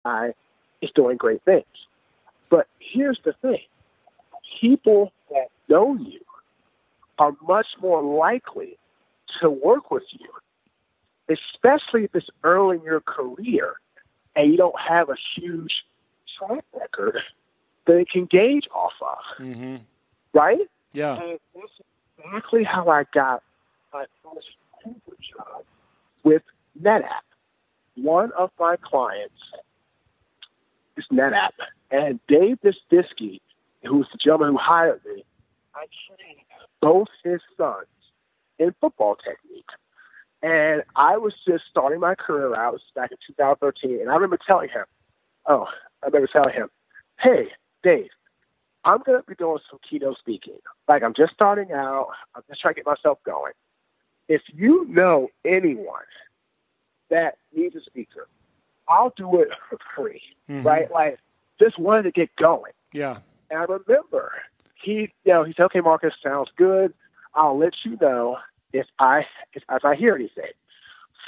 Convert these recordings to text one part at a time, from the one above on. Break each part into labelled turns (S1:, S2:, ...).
S1: guy is doing great things. But here's the thing. People that know you are much more likely to work with you, especially if it's early in your career and you don't have a huge track record that they can gauge off of.
S2: Mm-hmm.
S1: Right?
S2: Yeah.
S1: And that's exactly how I got my first corporate job with NetApp. One of my clients is NetApp. And Dave Bisbisky, who's the gentleman who hired me, I trained both his sons in football technique. And I was just starting my career out. This was back in 2013. And I remember telling him, hey, Dave, I'm going to be doing some keynote speaking. Like, I'm just starting out. I'm just trying to get myself going. If you know anyone that needs a speaker, I'll do it for free, right? Like, just wanted to get going.
S2: Yeah.
S1: And I remember he said, okay, Marcus, sounds good. I'll let you know if I hear anything.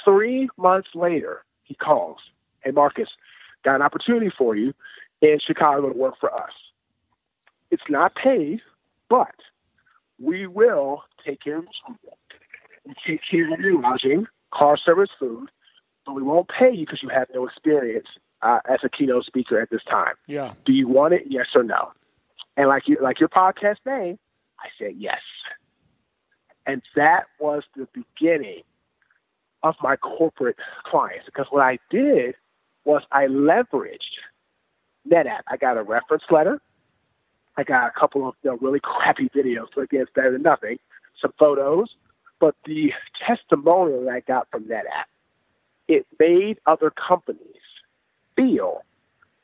S1: 3 months later, he calls, hey, Marcus, got an opportunity for you in Chicago to work for us. It's not paid, but we will take care of you. We take care of your lodging, car service, food, but we won't pay you because you have no experience as a keynote speaker at this time.
S2: Yeah.
S1: Do you want it? Yes or no? And like your podcast name, I said yes. And that was the beginning of my corporate clients, because what I did was I leveraged NetApp. I got a reference letter. I got a couple of really crappy videos, so again, it's better than nothing, some photos. But the testimonial that I got from NetApp, it made other companies feel,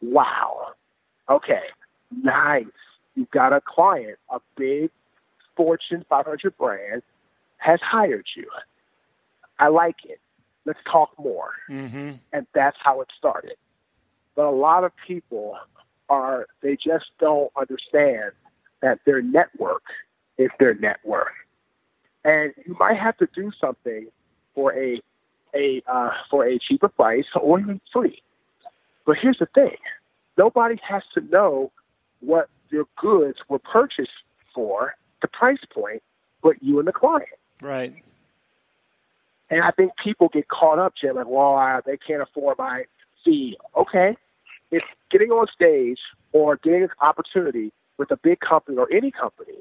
S1: wow, okay, nice. You've got a client, a big Fortune 500 brand has hired you. I like it. Let's talk more.
S2: Mm-hmm.
S1: And that's how it started. But a lot of people they just don't understand that their network is their net worth. And you might have to do something for a cheaper price or even free. But here's the thing. Nobody has to know what your goods were purchased for, the price point, but you and the client.
S2: Right.
S1: And I think people get caught up, Jim, like, well, they can't afford my fee. Okay. It's getting on stage or getting an opportunity with a big company or any company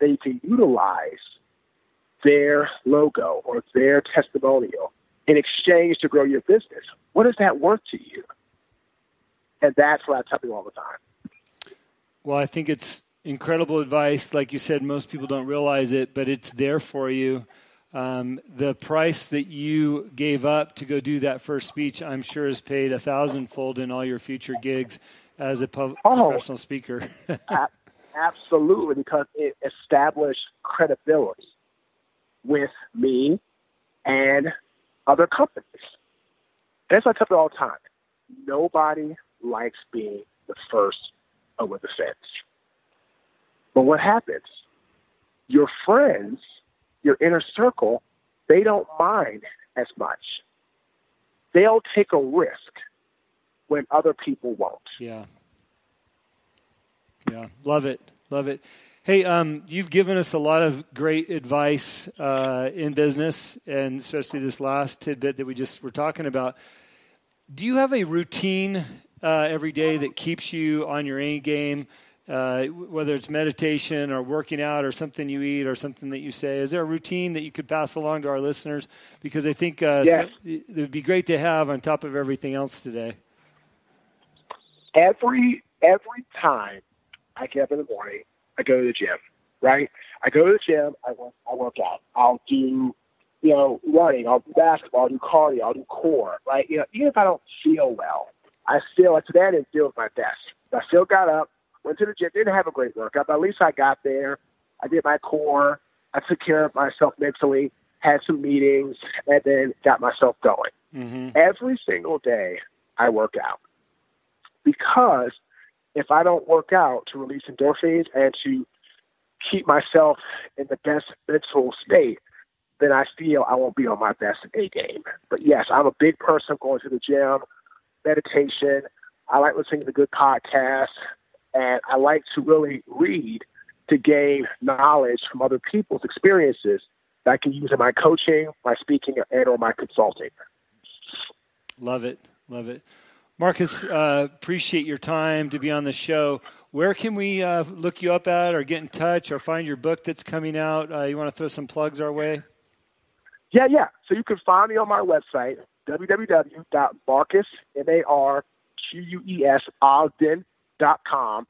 S1: that you can utilize their logo or their testimonial in exchange to grow your business. What is that worth to you? And that's what I tell people all the time.
S2: Well, I think it's incredible advice. Like you said, most people don't realize it, but it's there for you. The price that you gave up to go do that first speech, I'm sure is paid 1,000-fold in all your future gigs as a professional speaker.
S1: Absolutely, because it established credibility with me and other companies. That's what I tell people all the time. Nobody likes being the first over the fence. But what happens? Your friends, your inner circle, they don't mind as much. They'll take a risk when other people won't.
S2: Yeah. Love it. Hey, you've given us a lot of great advice in business, and especially this last tidbit that we just were talking about. Do you have a routine every day that keeps you on your A game? Whether it's meditation or working out or something you eat or something that you say, is there a routine that you could pass along to our listeners? Because I think
S1: yes.
S2: It would be great to have on top of everything else today.
S1: Every time I get up in the morning, I go to the gym, right? I go to the gym, I work out. I'll do, running, I'll do basketball, I'll do cardio, I'll do core, right? Even if I don't feel well, I feel like today I didn't feel my best. I still got up, went to the gym, didn't have a great workout, but at least I got there. I did my core. I took care of myself mentally, had some meetings, and then got myself going. Mm-hmm. Every single day I work out. Because if I don't work out to release endorphins and to keep myself in the best mental state, then I feel I won't be on my best A game. But yes, I'm a big person going to the gym, meditation, I like listening to good podcasts, and I like to really read to gain knowledge from other people's experiences that I can use in my coaching, my speaking, and or my consulting.
S2: Love it. Love it. Marques, appreciate your time to be on the show. Where can we look you up at or get in touch or find your book that's coming out? You want to throw some plugs our way?
S1: Yeah. So you can find me on my website, www.marques, MARQUES, Ogden.com.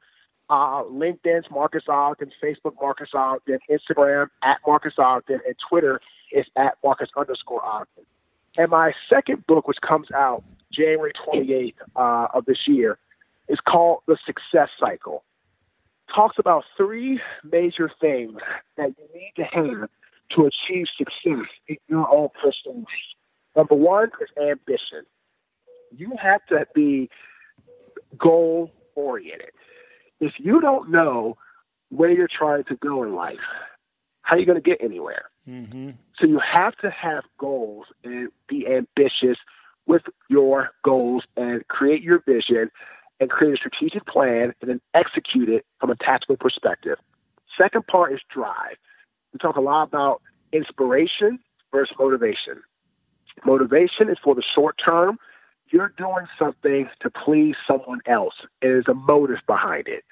S1: LinkedIn's Marques Ogden, Facebook Marques Ogden, Instagram @Marques Ogden, and Twitter is @Marques_Ogden. And my second book, which comes out January 28th of this year, is called The Success Cycle. Talks about 3 major things that you need to have to achieve success in your own personal life. Number 1 is ambition. You have to be goal-oriented. If you don't know where you're trying to go in life, how are you going to get anywhere? Mm-hmm. So you have to have goals and be ambitious with your goals and create your vision and create a strategic plan and then execute it from a tactical perspective. Second part is drive. We talk a lot about inspiration versus motivation. Motivation is for the short term. You're doing something to please someone else. There's a motive behind it.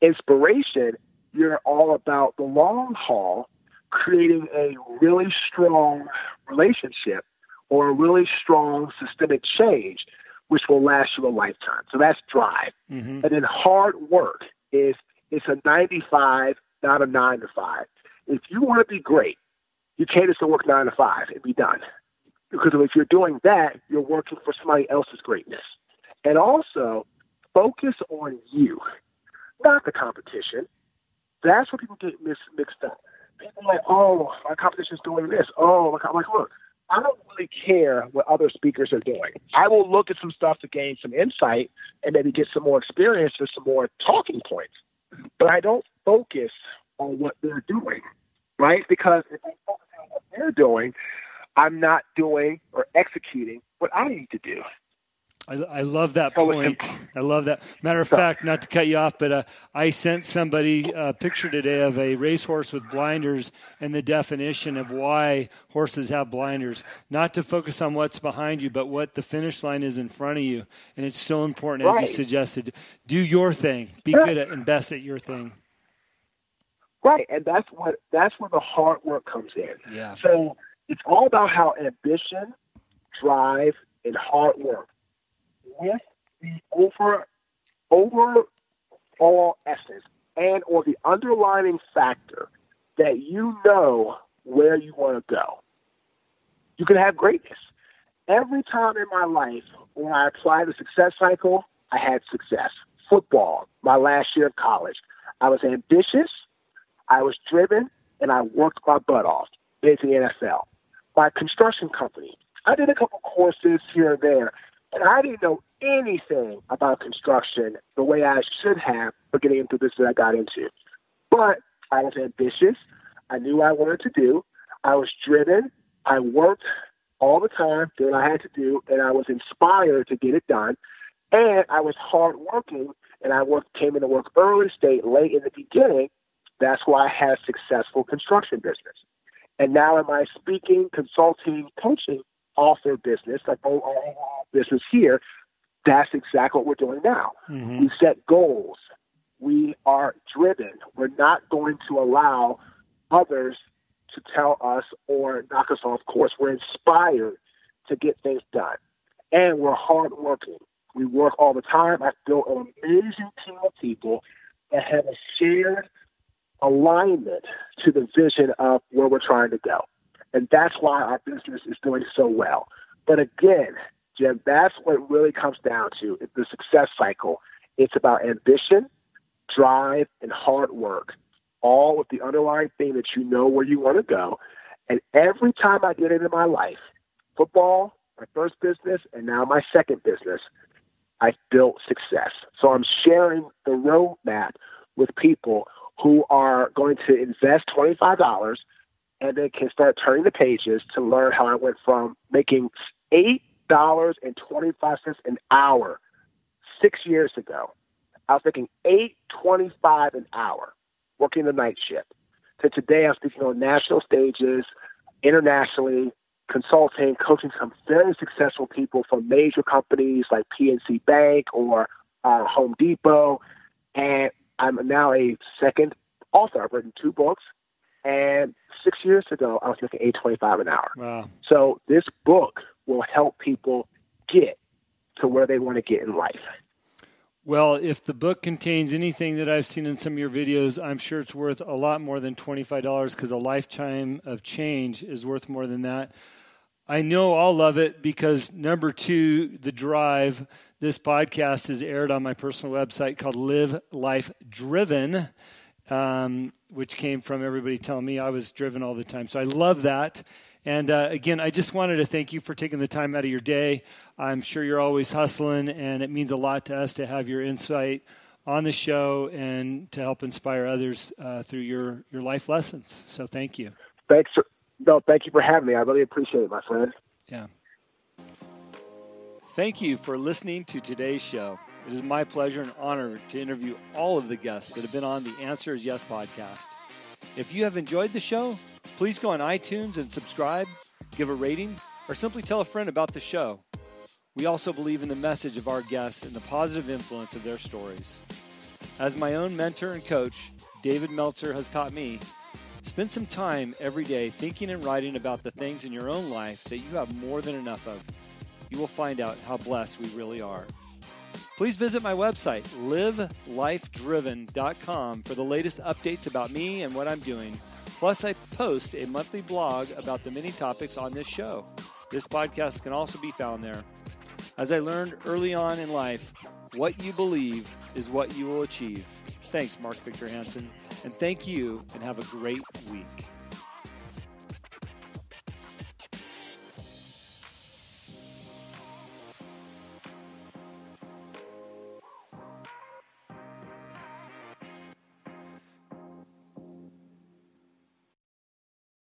S1: Inspiration, you're all about the long haul, creating a really strong relationship or a really strong systemic change, which will last you a lifetime. So that's drive. Mm-hmm. And then hard work it's a 9-to-5, not a 9-to-5. If you want to be great, you can't just work 9 to 5 and be done. Because if you're doing that, you're working for somebody else's greatness. And also, focus on you, not the competition. That's where people get mixed up. People are like, oh, my competition's doing this. Oh, I'm like, look, I don't really care what other speakers are doing. I will look at some stuff to gain some insight and maybe get some more experience or some more talking points. But I don't focus on what they're doing, right? Because if I focus on what they're doing, I'm not doing or executing what I need to do.
S2: I love that point. I love that. Matter of fact, not to cut you off, but I sent somebody a picture today of a racehorse with blinders and the definition of why horses have blinders. Not to focus on what's behind you, but what the finish line is in front of you. And it's so important, as you suggested. Do your thing. Be good at and best at your thing.
S1: Right, and that's where the hard work comes in.
S2: Yeah.
S1: So it's all about how ambition, drive, and hard work with the overall essence and or the underlying factor that you know where you want to go. You can have greatness. Every time in my life when I applied the success cycle, I had success. Football, my last year of college, I was ambitious, I was driven, and I worked my butt off into the NFL. My construction company, I did a couple courses here and there, and I didn't know anything about construction the way I should have for getting into this that I got into. But I was ambitious. I knew what I wanted to do. I was driven. I worked all the time, did what I had to do, and I was inspired to get it done. And I was hardworking, and I came into work early, stayed late in the beginning. That's why I had a successful construction business. And now in my speaking, consulting, coaching, author business, like overall business here, that's exactly what we're doing now. Mm-hmm. We set goals. We are driven. We're not going to allow others to tell us or knock us off course. We're inspired to get things done. And we're hardworking. We work all the time. I've built an amazing team of people that have a shared alignment to the vision of where we're trying to go. And that's why our business is doing so well. But again, Jim, that's what it really comes down to, the success cycle. It's about ambition, drive, and hard work, all with the underlying thing that you know where you want to go. And every time I get into my life, football, my first business, and now my second business, I've built success. So I'm sharing the roadmap with people who are going to invest $25 and they can start turning the pages to learn how I went from making $8.25 an hour 6 years ago, I was making $8.25 an hour working the night shift. To today, I'm speaking on national stages, internationally, consulting, coaching some very successful people from major companies like PNC Bank or Home Depot. And I'm now a second author. I've written 2 books. And 6 years ago, I was making $8.25 an hour.
S2: Wow.
S1: So this book will help people get to where they want to get in life.
S2: Well, if the book contains anything that I've seen in some of your videos, I'm sure it's worth a lot more than $25 because a lifetime of change is worth more than that. I know I'll love it because number 2, The Drive, this podcast is aired on my personal website called Live Life Driven, which came from everybody telling me I was driven all the time. So I love that. And again, I just wanted to thank you for taking the time out of your day. I'm sure you're always hustling, and it means a lot to us to have your insight on the show and to help inspire others through your life lessons. So thank you.
S1: Thank you for having me. I really appreciate it, my friend.
S2: Yeah. Thank you for listening to today's show. It is my pleasure and honor to interview all of the guests that have been on the Answer is Yes podcast. If you have enjoyed the show, please go on iTunes and subscribe, give a rating, or simply tell a friend about the show. We also believe in the message of our guests and the positive influence of their stories. As my own mentor and coach, David Meltzer, has taught me, spend some time every day thinking and writing about the things in your own life that you have more than enough of. You will find out how blessed we really are. Please visit my website, livelifedriven.com, for the latest updates about me and what I'm doing. Plus, I post a monthly blog about the many topics on this show. This podcast can also be found there. As I learned early on in life, what you believe is what you will achieve. Thanks, Mark Victor Hansen, and thank you, and have a great week.